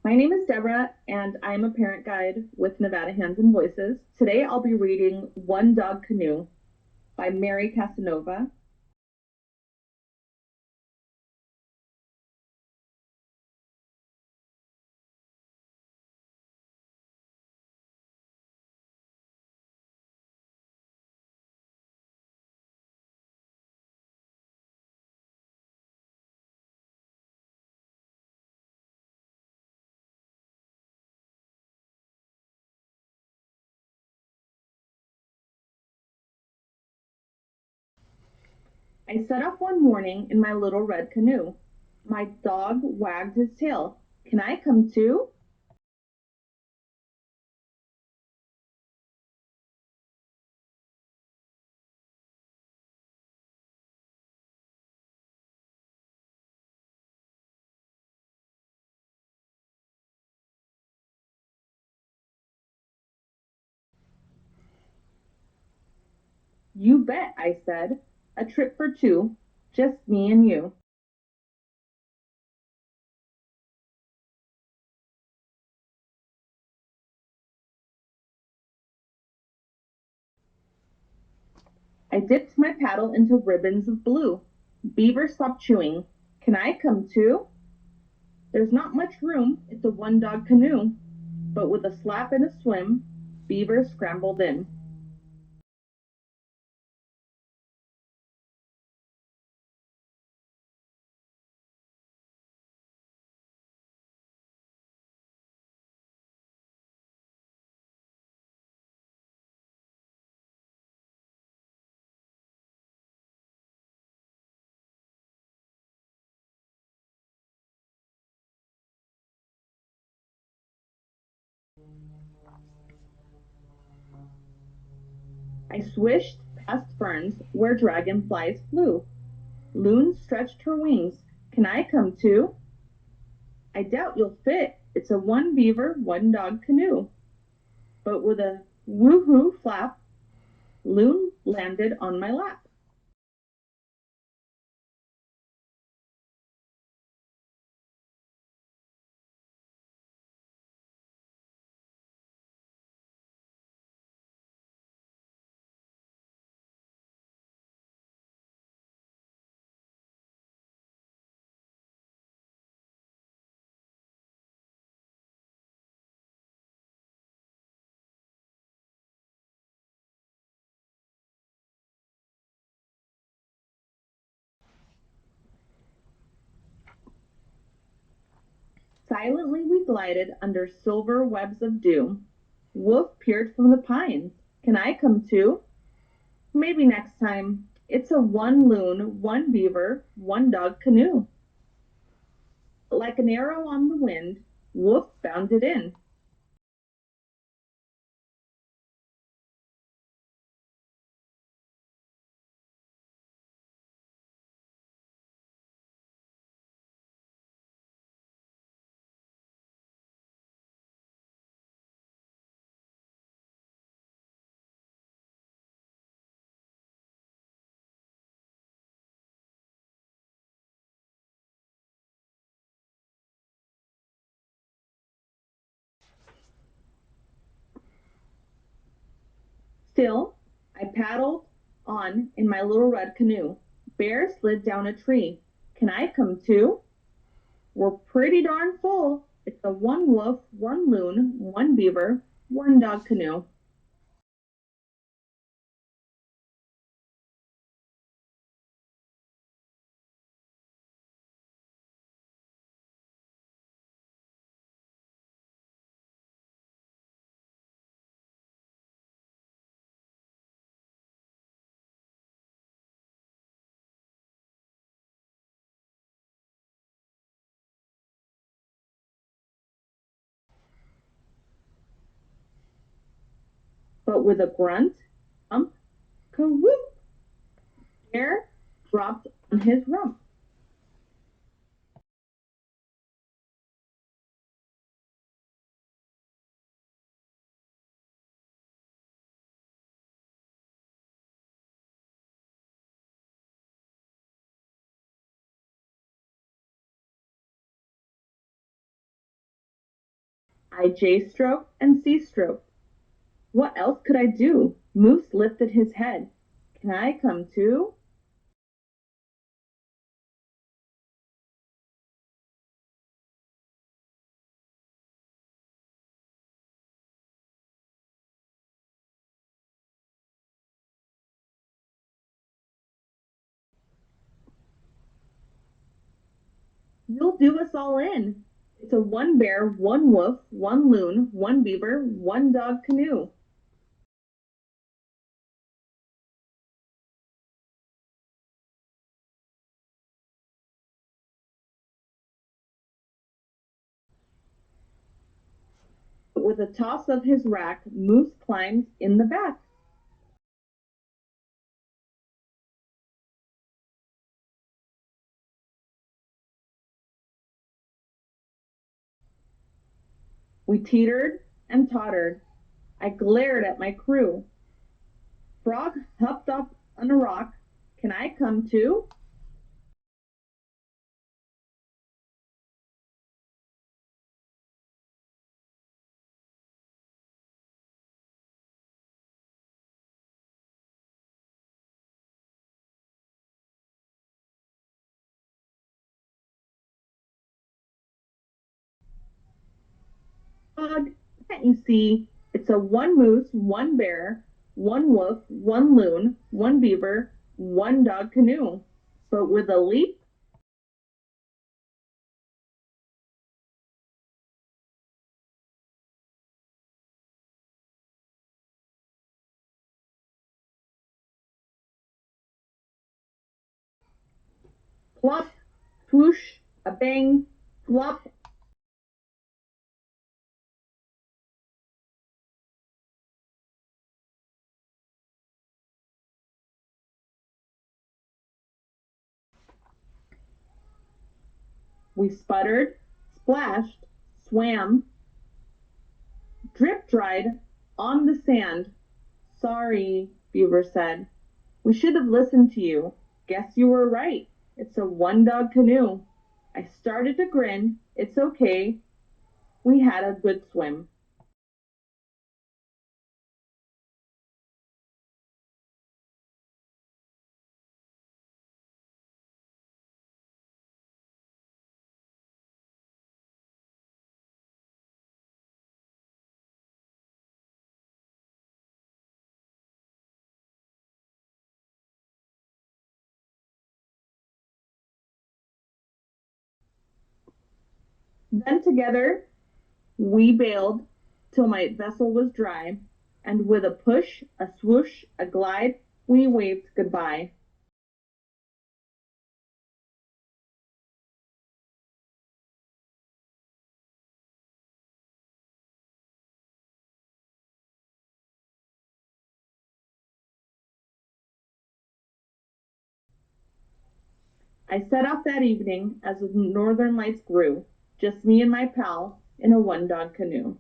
My name is Deborah, and I'm a parent guide with Nevada Hands and Voices. Today I'll be reading One Dog Canoe by Mary Casanova. I set off one morning in my little red canoe. My dog wagged his tail. Can I come too? You bet, I said. A trip for two, just me and you. I dipped my paddle into ribbons of blue. Beaver stopped chewing. Can I come too? There's not much room, it's a one-dog canoe. But with a slap and a swim, Beaver scrambled in. I swished past ferns where dragonflies flew. Loon stretched her wings. Can I come too? I doubt you'll fit. It's a one beaver, one dog canoe. But with a woo-hoo flap, Loon landed on my lap. Silently we glided under silver webs of dew. Wolf peered from the pines. Can I come too? Maybe next time. It's a one loon, one beaver, one dog canoe. Like an arrow on the wind, Wolf bounded in. Still, I paddled on in my little red canoe. Bear slid down a tree. Can I come too? We're pretty darn full. It's a one wolf, one loon, one beaver, one dog canoe. But with a grunt, ump, ka-whoop, Bear dropped on his rump. I J-stroked and C-stroked. What else could I do? Moose lifted his head. Can I come too? You'll do us all in. It's a one bear, one wolf, one loon, one beaver, one dog canoe. With a toss of his rack, Moose climbs in the back. We teetered and tottered. I glared at my crew. Frog hopped up on a rock. Can I come too? Frog, can't you see? It's a one moose, one bear, one wolf, one loon, one beaver, one dog canoe. But with a leap, plop, swoosh, a bang, flop. We sputtered, splashed, swam, drip dried on the sand. Sorry, Beaver said. We should have listened to you. Guess you were right. It's a one dog canoe. I started to grin. It's okay. We had a good swim. Then together we bailed till my vessel was dry, and with a push, a swoosh, a glide, we waved goodbye. I set off that evening as the northern lights grew, just me and my pal in a one dog canoe.